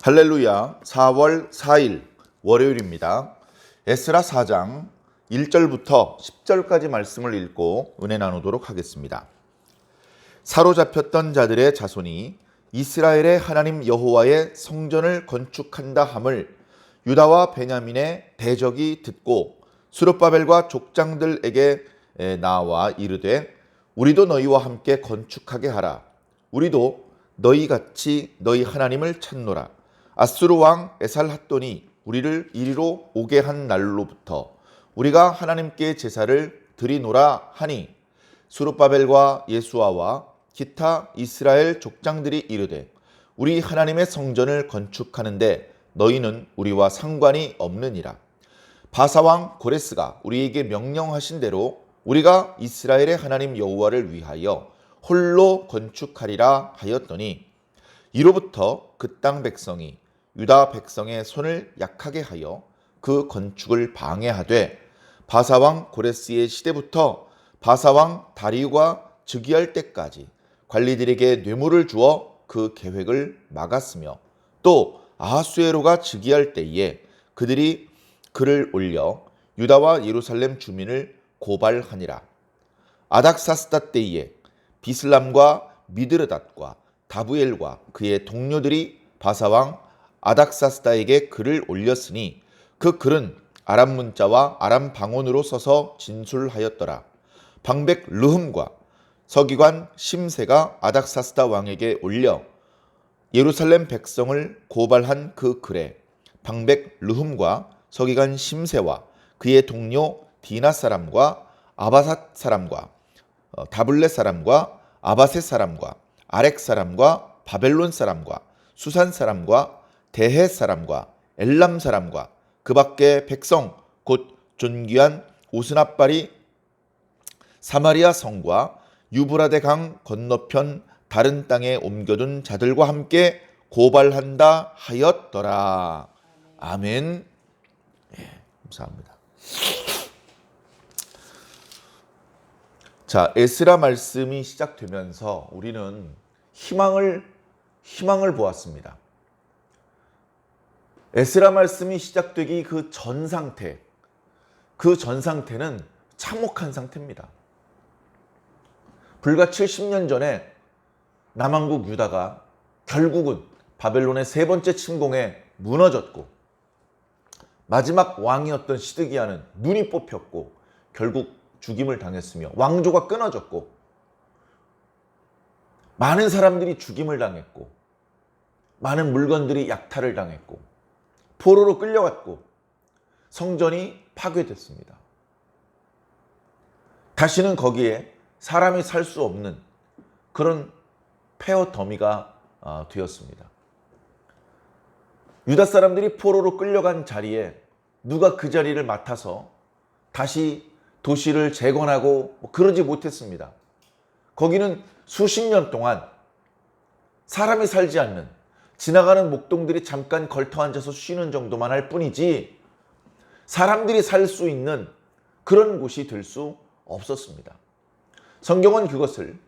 할렐루야. 4월 4일 월요일입니다. 에스라 4장 1절부터 10절까지 말씀을 읽고 은혜 나누도록 하겠습니다. 사로잡혔던 자들의 자손이 이스라엘의 하나님 여호와의 성전을 건축한다 함을 유다와 베냐민의 대적이 듣고 스룹바벨과 족장들에게 나와 이르되 우리도 너희와 함께 건축하게 하라. 우리도 너희같이 너희 하나님을 찾노라. 아수르 왕 에살핫돈이 우리를 이리로 오게 한 날로부터 우리가 하나님께 제사를 드리노라 하니 스룹바벨과 예수아와 기타 이스라엘 족장들이 이르되 우리 하나님의 성전을 건축하는데 너희는 우리와 상관이 없느니라. 바사왕 고레스가 우리에게 명령하신 대로 우리가 이스라엘의 하나님 여호와를 위하여 홀로 건축하리라 하였더니 이로부터 그 땅 백성이 유다 백성의 손을 약하게 하여 그 건축을 방해하되 바사왕 고레스의 시대부터 바사왕 다리우가 즉위할 때까지 관리들에게 뇌물을 주어 그 계획을 막았으며 또 아하수에로가 즉위할 때에 그들이 글을 올려 유다와 예루살렘 주민을 고발하니라. 아닥사스다 때에 비슬람과 미드르닷과 다부엘과 그의 동료들이 바사왕 아닥사스다에게 글을 올렸으니 그 글은 아람 문자와 아람 방언으로 써서 진술하였더라. 방백 르흠과 서기관 심세가 아닥사스다 왕에게 올려 예루살렘 백성을 고발한 그 글에 방백 르흠과 서기관 심세와 그의 동료 디나 사람과 아바삿 사람과 다블렛 사람과 아바셋 사람과 아렉 사람과 바벨론 사람과 수산 사람과 대헷 사람과 엘람 사람과 그 밖의 백성 곧 존귀한 오스나발이 사마리아 성과 유브라데 강 건너편 다른 땅에 옮겨둔 자들과 함께 고발한다 하였더라. 아멘. 감사합니다. 자, 에스라 말씀이 시작되면서 우리는 희망을 보았습니다. 에스라 말씀이 시작되기 그 전 상태는 참혹한 상태입니다. 불과 70년 전에 남왕국 유다가 결국은 바벨론의 세 번째 침공에 무너졌고 마지막 왕이었던 시드기야는 눈이 뽑혔고 결국 죽임을 당했으며 왕조가 끊어졌고 많은 사람들이 죽임을 당했고 많은 물건들이 약탈을 당했고 포로로 끌려갔고 성전이 파괴됐습니다. 다시는 거기에 사람이 살 수 없는 그런 폐허 더미가 되었습니다. 유다 사람들이 포로로 끌려간 자리에 누가 그 자리를 맡아서 다시 도시를 재건하고 그러지 못했습니다. 거기는 수십 년 동안 사람이 살지 않는 지나가는 목동들이 잠깐 걸터 앉아서 쉬는 정도만 할 뿐이지 사람들이 살 수 있는 그런 곳이 될 수 없었습니다. 성경은 그것을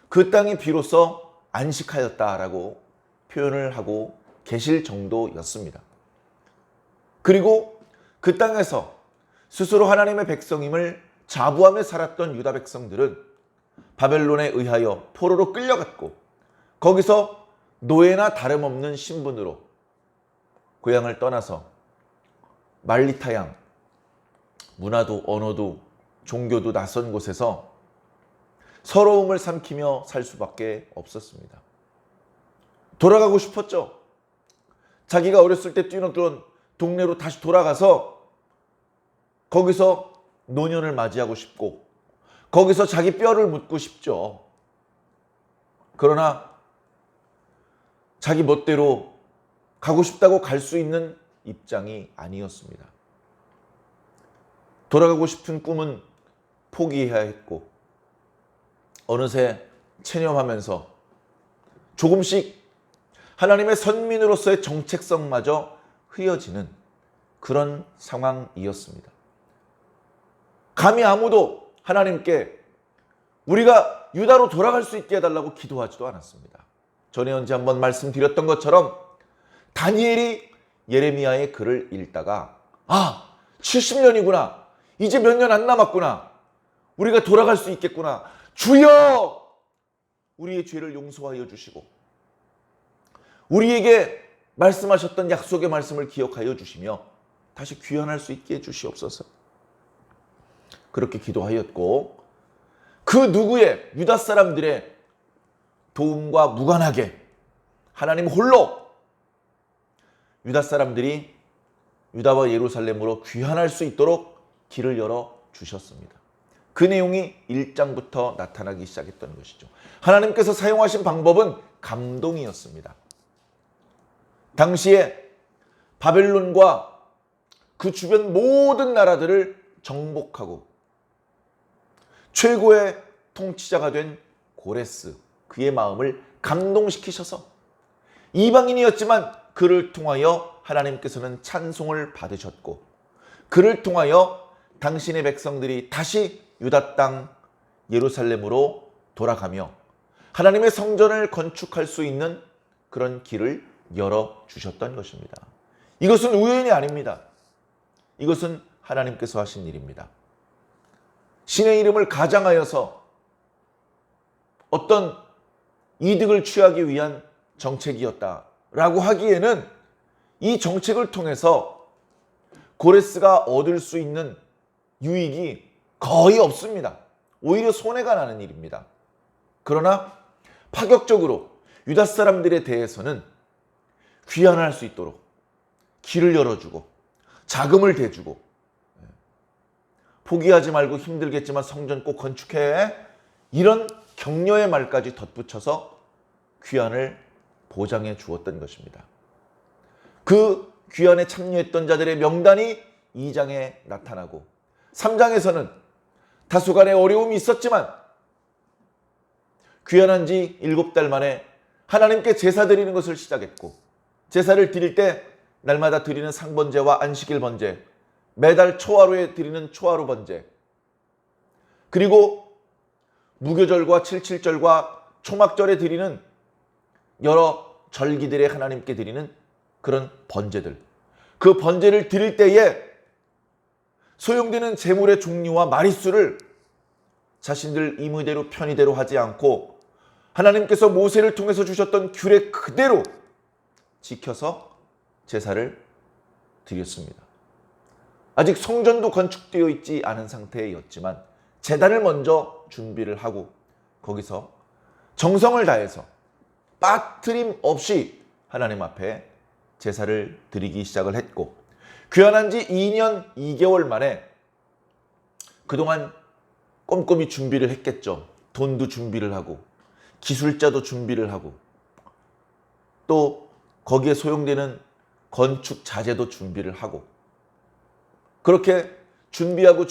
그 땅이 비로소 안식하였다라고 표현을 하고 계실 정도였습니다. 그리고 그 땅에서 스스로 하나님의 백성임을 자부하며 살았던 유다 백성들은 바벨론에 의하여 포로로 끌려갔고 거기서 노예나 다름없는 신분으로 고향을 떠나서 말리타양, 문화도 언어도 종교도 낯선 곳에서 서러움을 삼키며 살 수밖에 없었습니다. 돌아가고 싶었죠. 자기가 어렸을 때 뛰어놀던 동네로 다시 돌아가서 거기서 노년을 맞이하고 싶고 거기서 자기 뼈를 묻고 싶죠. 그러나 자기 멋대로 가고 싶다고 갈 수 있는 입장이 아니었습니다. 돌아가고 싶은 꿈은 포기해야 했고 어느새 체념하면서 조금씩 하나님의 선민으로서의 정체성마저 흐려지는 그런 상황이었습니다. 감히 아무도 하나님께 우리가 유다로 돌아갈 수 있게 해달라고 기도하지도 않았습니다. 전에 언제 한번 말씀드렸던 것처럼 다니엘이 예레미야의 글을 읽다가 70년이구나. 이제 몇 년 안 남았구나. 우리가 돌아갈 수 있겠구나. 주여! 우리의 죄를 용서하여 주시고 우리에게 말씀하셨던 약속의 말씀을 기억하여 주시며 다시 귀환할 수 있게 해주시옵소서. 그렇게 기도하였고 그 누구의 유다 사람들의 도움과 무관하게 하나님 홀로 유다 사람들이 유다와 예루살렘으로 귀환할 수 있도록 길을 열어 주셨습니다. 그 내용이 1장부터 나타나기 시작했던 것이죠. 하나님께서 사용하신 방법은 감동이었습니다. 당시에 바벨론과 그 주변 모든 나라들을 정복하고 최고의 통치자가 된 고레스, 그의 마음을 감동시키셔서 이방인이었지만 그를 통하여 하나님께서는 찬송을 받으셨고 그를 통하여 당신의 백성들이 다시 유다 땅 예루살렘으로 돌아가며 하나님의 성전을 건축할 수 있는 그런 길을 열어주셨던 것입니다. 이것은 우연이 아닙니다. 이것은 하나님께서 하신 일입니다. 신의 이름을 가장하여서 어떤 이득을 취하기 위한 정책이었다라고 하기에는 이 정책을 통해서 고레스가 얻을 수 있는 유익이 거의 없습니다. 오히려 손해가 나는 일입니다. 그러나 파격적으로 유다 사람들에 대해서는 귀환할 수 있도록 길을 열어주고 자금을 대주고 포기하지 말고 힘들겠지만 성전 꼭 건축해, 이런 격려의 말까지 덧붙여서 귀환을 보장해 주었던 것입니다. 그 귀환에 참여했던 자들의 명단이 2장에 나타나고 3장에서는 다소간의 어려움이 있었지만 귀환한 지 7달 만에 하나님께 제사 드리는 것을 시작했고 제사를 드릴 때 날마다 드리는 상번제와 안식일 번제, 매달 초하루에 드리는 초하루 번제, 그리고 무교절과 칠칠절과 초막절에 드리는 여러 절기들에 하나님께 드리는 그런 번제들, 그 번제를 드릴 때에 소용되는 제물의 종류와 마리수를 자신들 임의대로 편의대로 하지 않고 하나님께서 모세를 통해서 주셨던 규례 그대로 지켜서 제사를 드렸습니다. 아직 성전도 건축되어 있지 않은 상태였지만 제단을 먼저 준비를 하고 거기서 정성을 다해서 빠트림 없이 하나님 앞에 제사를 드리기 시작을 했고 귀환한 지 2년 2개월 만에 그동안 꼼꼼히 준비를 했겠죠. 돈도 준비를 하고 기술자도 준비를 하고 또 거기에 소용되는 건축 자재도 준비를 하고 그렇게 준비하고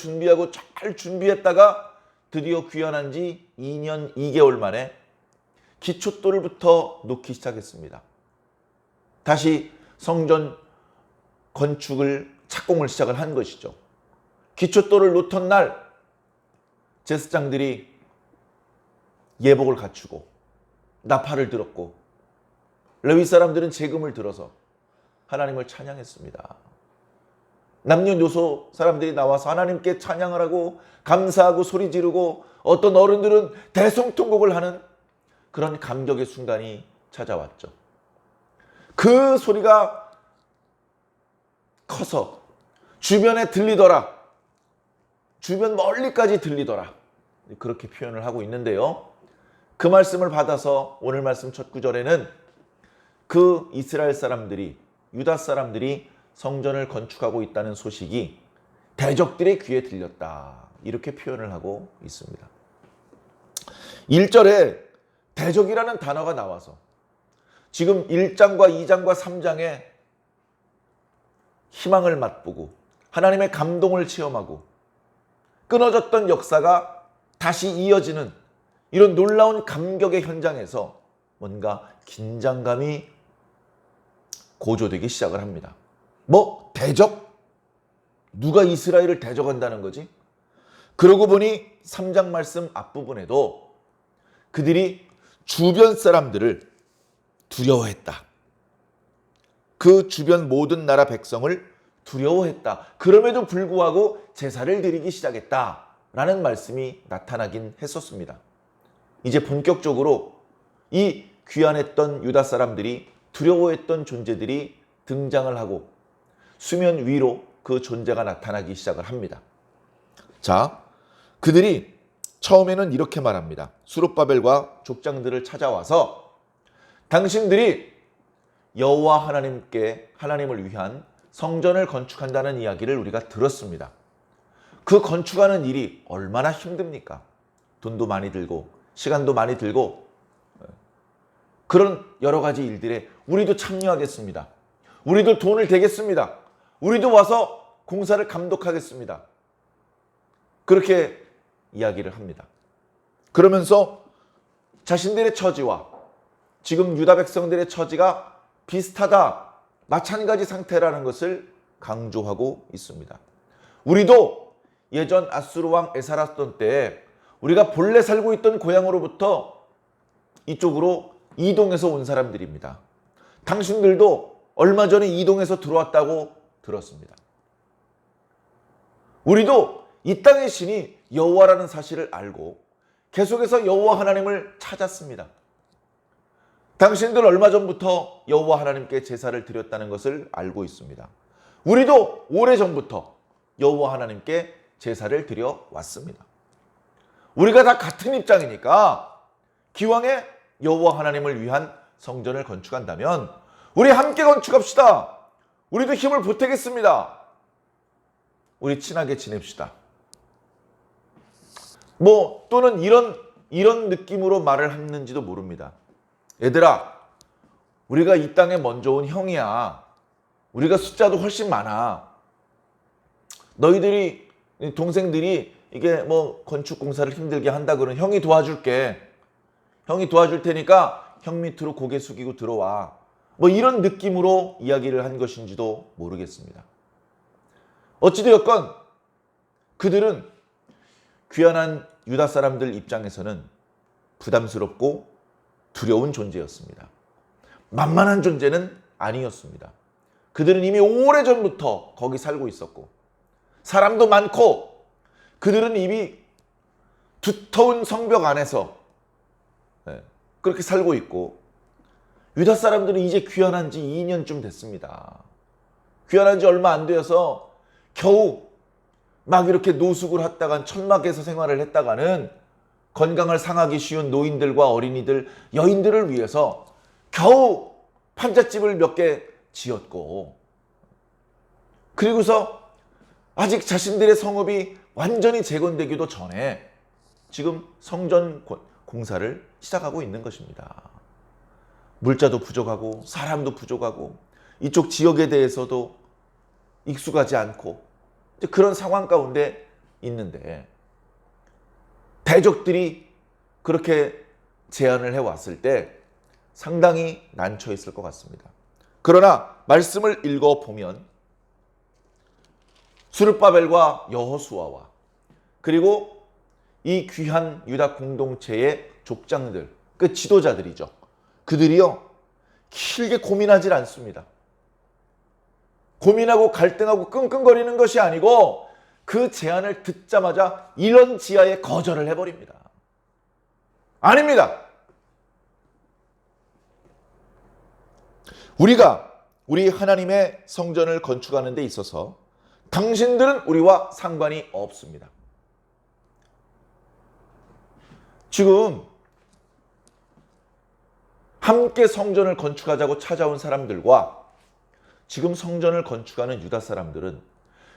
잘 준비했다가 드디어 귀환한 지 2년 2개월 만에 기초돌부터 놓기 시작했습니다. 다시 성전 건축을 착공을 시작을 한 것이죠. 기초돌을 놓던 날 제사장들이 예복을 갖추고 나팔을 들었고 레위 사람들은 제금을 들어서 하나님을 찬양했습니다. 남녀노소 사람들이 나와서 하나님께 찬양을 하고 감사하고 소리 지르고 어떤 어른들은 대성통곡을 하는 그런 감격의 순간이 찾아왔죠. 그 소리가 커서 주변에 들리더라. 주변 멀리까지 들리더라. 그렇게 표현을 하고 있는데요. 그 말씀을 받아서 오늘 말씀 첫 구절에는 그 이스라엘 사람들이, 유다 사람들이 성전을 건축하고 있다는 소식이 대적들의 귀에 들렸다. 이렇게 표현을 하고 있습니다. 1절에 대적이라는 단어가 나와서 지금 1장과 2장과 3장에 희망을 맛보고 하나님의 감동을 체험하고 끊어졌던 역사가 다시 이어지는 이런 놀라운 감격의 현장에서 뭔가 긴장감이 고조되기 시작을 합니다. 뭐 대적? 누가 이스라엘을 대적한다는 거지? 그러고 보니 3장 말씀 앞부분에도 그들이 주변 사람들을 두려워했다. 그 그 주변 모든 나라 백성을 두려워했다. 그럼에도 불구하고 제사를 드리기 시작했다라는 말씀이 나타나긴 했었습니다. 이제 본격적으로 이 귀환했던 유다 사람들이 두려워했던 존재들이 등장을 하고 수면 위로 그 존재가 나타나기 시작을 합니다. 자, 그들이 처음에는 이렇게 말합니다. 수룹바벨과 족장들을 찾아와서 당신들이 여호와 하나님을 위한 성전을 건축한다는 이야기를 우리가 들었습니다. 그 건축하는 일이 얼마나 힘듭니까? 돈도 많이 들고 시간도 많이 들고 그런 여러 가지 일들에 우리도 참여하겠습니다. 우리도 돈을 대겠습니다. 우리도 와서 공사를 감독하겠습니다. 그렇게 이야기를 합니다. 그러면서 자신들의 처지와 지금 유다 백성들의 처지가 비슷하다, 마찬가지 상태라는 것을 강조하고 있습니다. 우리도 예전 아수르 왕 에사라돈 때에 우리가 본래 살고 있던 고향으로부터 이쪽으로 이동해서 온 사람들입니다. 당신들도 얼마 전에 이동해서 들어왔다고 들었습니다. 우리도 이 땅의 신이 여호와라는 사실을 알고 계속해서 여호와 하나님을 찾았습니다. 당신들 얼마 전부터 여호와 하나님께 제사를 드렸다는 것을 알고 있습니다. 우리도 오래전부터 여호와 하나님께 제사를 드려 왔습니다. 우리가 다 같은 입장이니까 기왕에 여호와 하나님을 위한 성전을 건축한다면 우리 함께 건축합시다. 우리도 힘을 보태겠습니다. 우리 친하게 지냅시다. 또는 이런 느낌으로 말을 했는지도 모릅니다. 얘들아, 우리가 이 땅에 먼저 온 형이야. 우리가 숫자도 훨씬 많아. 너희들이 동생들이 이게 건축 공사를 힘들게 한다 그러면 형이 도와줄게. 형이 도와줄 테니까 형 밑으로 고개 숙이고 들어와. 이런 느낌으로 이야기를 한 것인지도 모르겠습니다. 어찌되었건 그들은 귀환한 유다 사람들 입장에서는 부담스럽고 두려운 존재였습니다. 만만한 존재는 아니었습니다. 그들은 이미 오래전부터 거기 살고 있었고 사람도 많고 그들은 이미 두터운 성벽 안에서 그렇게 살고 있고 유다 사람들은 이제 귀환한 지 2년쯤 됐습니다. 귀환한 지 얼마 안 되어서 겨우 막 이렇게 노숙을 했다간 천막에서 생활을 했다가는 건강을 상하기 쉬운 노인들과 어린이들, 여인들을 위해서 겨우 판잣집을 몇 개 지었고 그리고서 아직 자신들의 성읍이 완전히 재건되기도 전에 지금 성전 공사를 시작하고 있는 것입니다. 물자도 부족하고 사람도 부족하고 이쪽 지역에 대해서도 익숙하지 않고 그런 상황 가운데 있는데 대적들이 그렇게 제안을 해왔을 때 상당히 난처해 있을 것 같습니다. 그러나 말씀을 읽어보면 스룹바벨과 여호수아와 그리고 이 귀한 유다 공동체의 족장들, 그 지도자들이죠. 그들이요 길게 고민하지 않습니다. 고민하고 갈등하고 끙끙거리는 것이 아니고 그 제안을 듣자마자 이런 지하에 거절을 해버립니다. 아닙니다. 우리 하나님의 성전을 건축하는 데 있어서 당신들은 우리와 상관이 없습니다. 지금 함께 성전을 건축하자고 찾아온 사람들과 지금 성전을 건축하는 유다 사람들은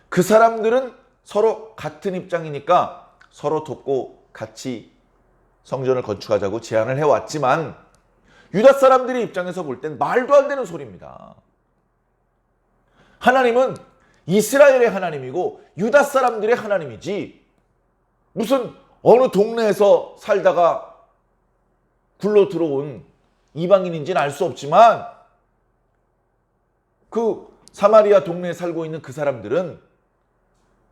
그 사람들은 서로 같은 입장이니까 서로 돕고 같이 성전을 건축하자고 제안을 해왔지만 유다 사람들의 입장에서 볼 땐 말도 안 되는 소리입니다. 하나님은 이스라엘의 하나님이고 유다 사람들의 하나님이지 무슨 어느 동네에서 살다가 굴러 들어온 이방인인지는 알 수 없지만 그 사마리아 동네에 살고 있는 그 사람들은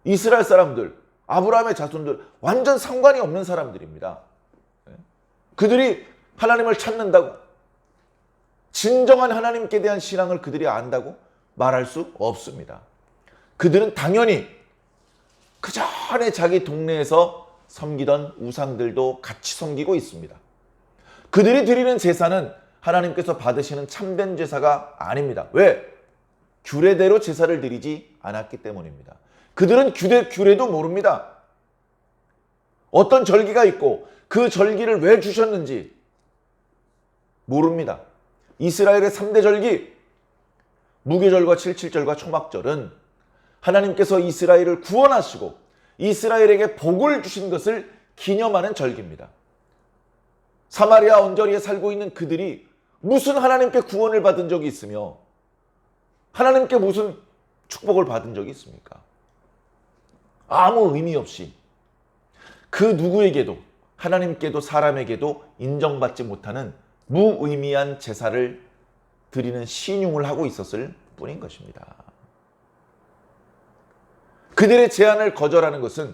이스라엘 사람들, 아브라함의 자손들 완전 상관이 없는 사람들입니다. 그들이 하나님을 찾는다고 진정한 하나님께 대한 신앙을 그들이 안다고 말할 수 없습니다. 그들은 당연히 그 전에 자기 동네에서 섬기던 우상들도 같이 섬기고 있습니다. 그들이 드리는 제사는 하나님께서 받으시는 참된 제사가 아닙니다. 왜? 규례대로 제사를 드리지 않았기 때문입니다. 그들은 규례도 모릅니다. 어떤 절기가 있고 그 절기를 왜 주셨는지 모릅니다. 이스라엘의 3대 절기, 무교절과 칠칠절과 초막절은 하나님께서 이스라엘을 구원하시고 이스라엘에게 복을 주신 것을 기념하는 절기입니다. 사마리아 언저리에 살고 있는 그들이 무슨 하나님께 구원을 받은 적이 있으며 하나님께 무슨 축복을 받은 적이 있습니까? 아무 의미 없이 그 누구에게도 하나님께도 사람에게도 인정받지 못하는 무의미한 제사를 드리는 신용을 하고 있었을 뿐인 것입니다. 그들의 제안을 거절하는 것은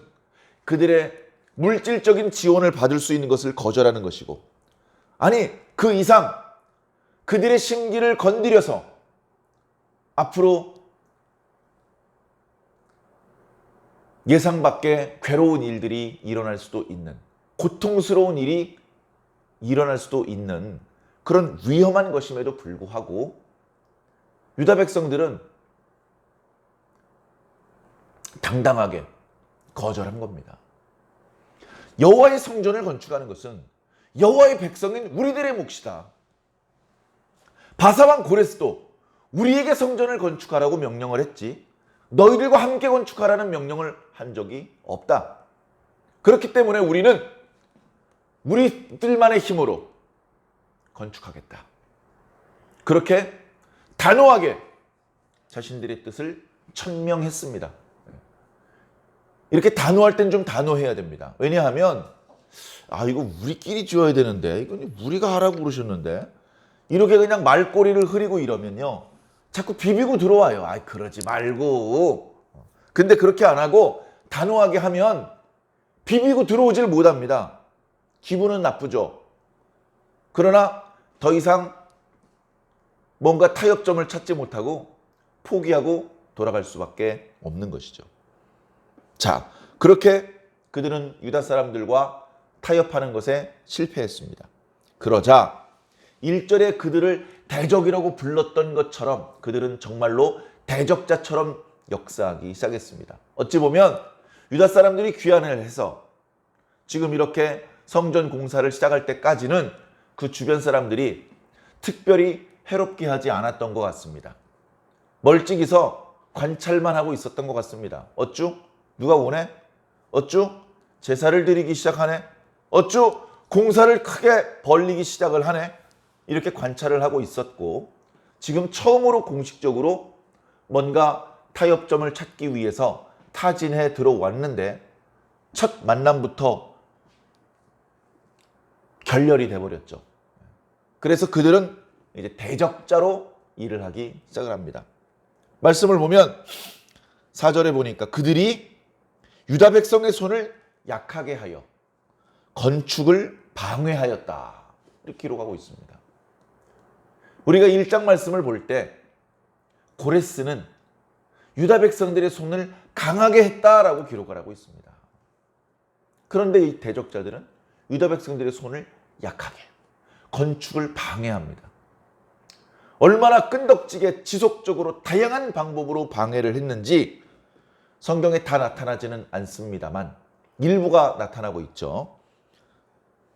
그들의 물질적인 지원을 받을 수 있는 것을 거절하는 것이고, 아니 그 이상 그들의 심기를 건드려서 앞으로 예상 밖의 괴로운 일들이 일어날 수도 있는, 고통스러운 일이 일어날 수도 있는 그런 위험한 것임에도 불구하고 유다 백성들은 당당하게 거절한 겁니다. 여호와의 성전을 건축하는 것은 여호와의 백성인 우리들의 몫이다. 바사왕 고레스도 우리에게 성전을 건축하라고 명령을 했지 너희들과 함께 건축하라는 명령을 한 적이 없다. 그렇기 때문에 우리는 우리들만의 힘으로 건축하겠다. 그렇게 단호하게 자신들의 뜻을 천명했습니다. 이렇게 단호할 땐 좀 단호해야 됩니다. 왜냐하면 이거 우리끼리 지어야 되는데 이건 우리가 하라고 그러셨는데 이렇게 그냥 말꼬리를 흐리고 이러면요 자꾸 비비고 들어와요. 그러지 말고. 근데 그렇게 안 하고 단호하게 하면 비비고 들어오질 못합니다. 기분은 나쁘죠. 그러나 더 이상 뭔가 타협점을 찾지 못하고 포기하고 돌아갈 수밖에 없는 것이죠. 자, 그렇게 그들은 유다 사람들과 타협하는 것에 실패했습니다. 그러자 1절에 그들을 대적이라고 불렀던 것처럼 그들은 정말로 대적자처럼 역사하기 시작했습니다. 어찌 보면 유다 사람들이 귀환을 해서 지금 이렇게 성전 공사를 시작할 때까지는 그 주변 사람들이 특별히 해롭게 하지 않았던 것 같습니다. 멀찍이서 관찰만 하고 있었던 것 같습니다. 어쭈? 누가 오네? 어쭈? 제사를 드리기 시작하네? 어쭈? 공사를 크게 벌리기 시작을 하네? 이렇게 관찰을 하고 있었고 지금 처음으로 공식적으로 뭔가 타협점을 찾기 위해서 타진해 들어왔는데 첫 만남부터 결렬이 돼버렸죠. 그래서 그들은 이제 대적자로 일을 하기 시작을 합니다. 말씀을 보면 4절에 보니까 그들이 유다 백성의 손을 약하게 하여 건축을 방해하였다. 이렇게 기록하고 있습니다. 우리가 1장 말씀을 볼 때 고레스는 유다 백성들의 손을 강하게 했다라고 기록을 하고 있습니다. 그런데 이 대적자들은 유다 백성들의 손을 약하게 건축을 방해합니다. 얼마나 끈덕지게 지속적으로 다양한 방법으로 방해를 했는지 성경에 다 나타나지는 않습니다만 일부가 나타나고 있죠.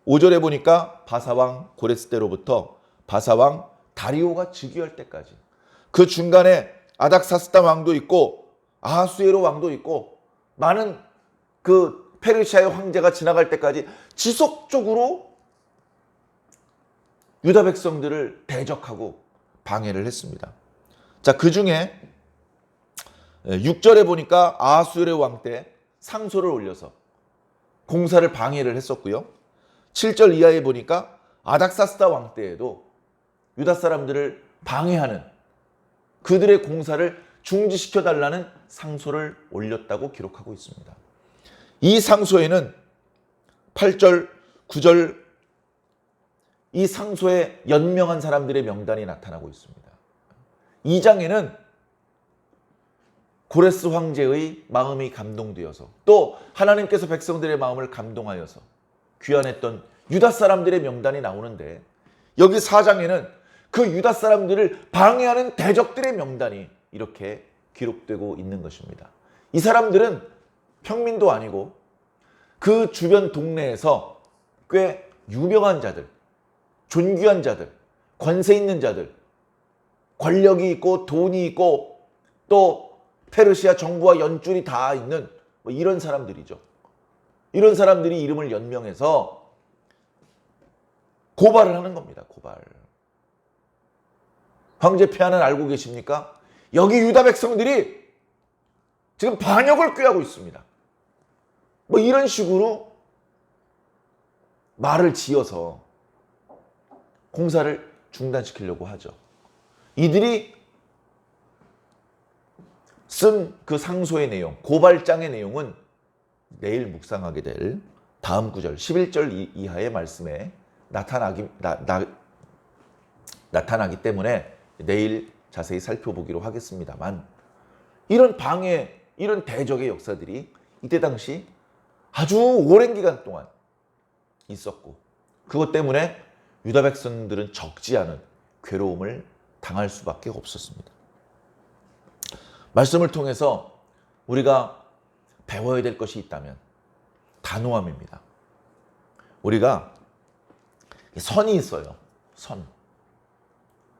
5절에 보니까 바사왕 고레스 때로부터 바사왕 다리오가 즉위할 때까지 그 중간에 아닥사스다 왕도 있고 아하수에로 왕도 있고 많은 그 페르시아의 황제가 지나갈 때까지 지속적으로 유다 백성들을 대적하고 방해를 했습니다. 자, 그 중에 6절에 보니까 아하수에로 왕 때 상소를 올려서 공사를 방해를 했었고요. 7절 이하에 보니까 아닥사스다 왕 때에도 유다 사람들을 방해하는 그들의 공사를 중지시켜달라는 상소를 올렸다고 기록하고 있습니다. 이 상소에는 8절, 9절 이 상소에 연명한 사람들의 명단이 나타나고 있습니다. 2장에는 고레스 황제의 마음이 감동되어서 또 하나님께서 백성들의 마음을 감동하여서 귀환했던 유다 사람들의 명단이 나오는데, 여기 4장에는 그 유다 사람들을 방해하는 대적들의 명단이 이렇게 기록되고 있는 것입니다. 이 사람들은 평민도 아니고 그 주변 동네에서 꽤 유명한 자들, 존귀한 자들, 권세 있는 자들, 권력이 있고 돈이 있고 또 페르시아 정부와 연줄이 다 있는 뭐 이런 사람들이죠. 이런 사람들이 이름을 연명해서 고발을 하는 겁니다. 고발. 황제 폐하는 알고 계십니까? 여기 유다 백성들이 지금 반역을 꾀하고 있습니다. 뭐 이런 식으로 말을 지어서 공사를 중단시키려고 하죠. 이들이 쓴 그 상소의 내용, 고발장의 내용은 내일 묵상하게 될 다음 구절 11절 이하의 말씀에 나타나기 때문에 내일 자세히 살펴보기로 하겠습니다만, 이런 방해, 이런 대적의 역사들이 이때 당시 아주 오랜 기간 동안 있었고, 그것 때문에 유다 백성들은 적지 않은 괴로움을 당할 수밖에 없었습니다. 말씀을 통해서 우리가 배워야 될 것이 있다면 단호함입니다. 우리가 선이 있어요.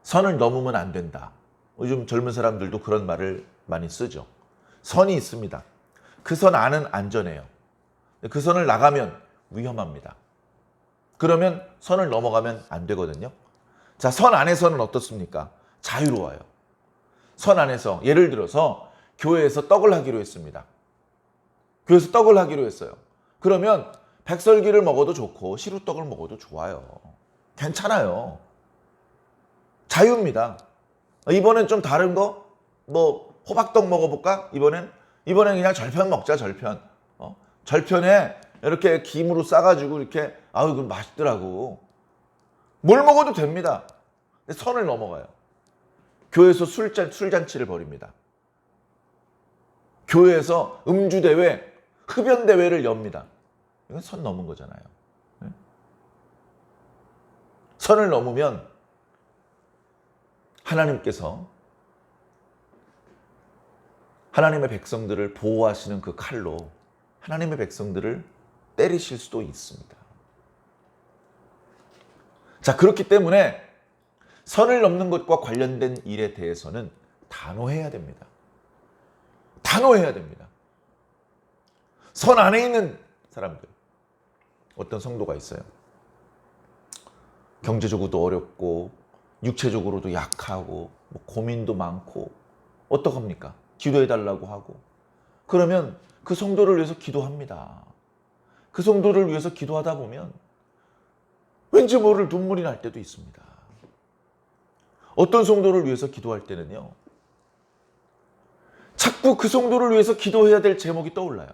선을 넘으면 안 된다. 요즘 젊은 사람들도 그런 말을 많이 쓰죠. 선이 있습니다. 그 선 안은 안전해요. 그 선을 나가면 위험합니다. 그러면 선을 넘어가면 안 되거든요. 자, 선 안에서는 어떻습니까? 자유로워요. 선 안에서 예를 들어서 교회에서 떡을 하기로 했습니다. 교회에서 떡을 하기로 했어요. 그러면 백설기를 먹어도 좋고 시루떡을 먹어도 좋아요. 괜찮아요. 자유입니다. 이번엔 좀 다른 거, 뭐 호박떡 먹어볼까? 이번엔 그냥 절편 먹자. 절편에 이렇게 김으로 싸가지고 이렇게, 아유 그 맛있더라고. 뭘 먹어도 됩니다. 근데 선을 넘어가요. 교회에서 술잔치를 벌입니다. 교회에서 음주대회, 흡연대회를 엽니다. 이건 선 넘은 거잖아요. 선을 넘으면 하나님께서 하나님의 백성들을 보호하시는 그 칼로 하나님의 백성들을 때리실 수도 있습니다. 자, 그렇기 때문에 선을 넘는 것과 관련된 일에 대해서는 단호해야 됩니다. 단호해야 됩니다. 선 안에 있는 사람들, 어떤 성도가 있어요. 경제적으로도 어렵고 육체적으로도 약하고 뭐 고민도 많고 어떡합니까? 기도해달라고 하고, 그러면 그 성도를 위해서 기도합니다. 그 성도를 위해서 기도하다 보면 왠지 모를 눈물이 날 때도 있습니다. 어떤 성도를 위해서 기도할 때는요, 자꾸 그 성도를 위해서 기도해야 될 제목이 떠올라요.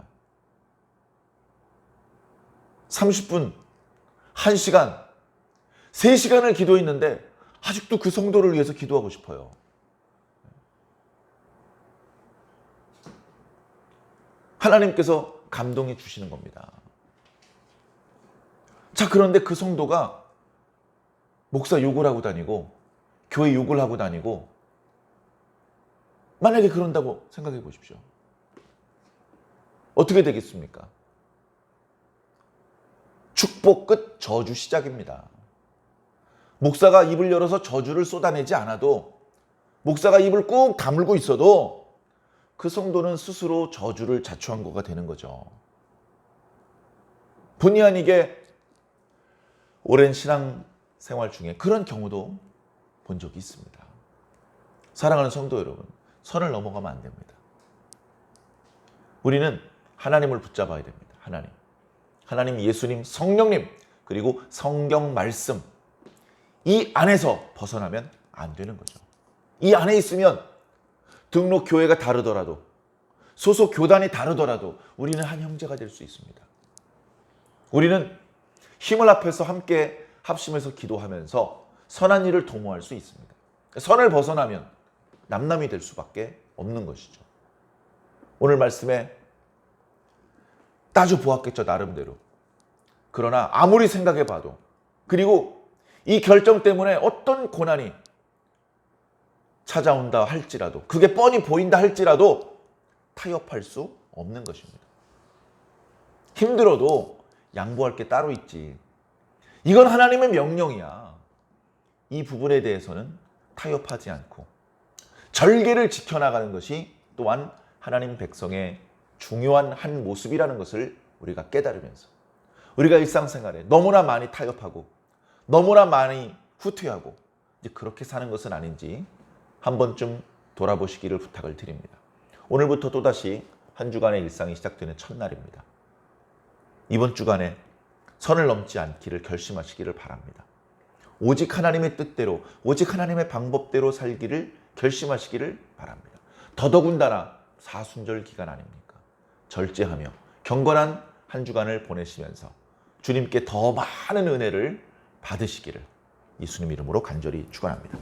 30분, 1시간, 3시간을 기도했는데 아직도 그 성도를 위해서 기도하고 싶어요. 하나님께서 감동해 주시는 겁니다. 자, 그런데 그 성도가 목사 욕을 하고 다니고 교회 욕을 하고 다니고, 만약에 그런다고 생각해 보십시오. 어떻게 되겠습니까? 축복 끝, 저주 시작입니다. 목사가 입을 열어서 저주를 쏟아내지 않아도, 목사가 입을 꾹 다물고 있어도 그 성도는 스스로 저주를 자초한 거가 되는 거죠. 본의 아니게 오랜 신앙 생활 중에 그런 경우도 본 적이 있습니다. 사랑하는 성도 여러분, 선을 넘어가면 안 됩니다. 우리는 하나님을 붙잡아야 됩니다. 하나님, 예수님, 성령님, 그리고 성경 말씀, 이 안에서 벗어나면 안 되는 거죠. 이 안에 있으면 등록 교회가 다르더라도, 소속 교단이 다르더라도 우리는 한 형제가 될 수 있습니다. 우리는 힘을 합해서 함께 합심해서 기도하면서 선한 일을 도모할 수 있습니다. 선을 벗어나면 남남이 될 수밖에 없는 것이죠. 오늘 말씀에 따져 보았겠죠, 나름대로. 그러나 아무리 생각해봐도, 그리고 이 결정 때문에 어떤 고난이 찾아온다 할지라도, 그게 뻔히 보인다 할지라도 타협할 수 없는 것입니다. 힘들어도 양보할 게 따로 있지. 이건 하나님의 명령이야. 이 부분에 대해서는 타협하지 않고 절개를 지켜나가는 것이 또한 하나님 백성의 중요한 한 모습이라는 것을 우리가 깨달으면서, 우리가 일상생활에 너무나 많이 타협하고 너무나 많이 후퇴하고 이제 그렇게 사는 것은 아닌지 한 번쯤 돌아보시기를 부탁을 드립니다. 오늘부터 또다시 한 주간의 일상이 시작되는 첫날입니다. 이번 주간에 선을 넘지 않기를 결심하시기를 바랍니다. 오직 하나님의 뜻대로, 오직 하나님의 방법대로 살기를 결심하시기를 바랍니다. 더더군다나 사순절 기간 아닙니까? 절제하며 경건한 한 주간을 보내시면서 주님께 더 많은 은혜를 받으시기를 예수님 이름으로 간절히 축원합니다.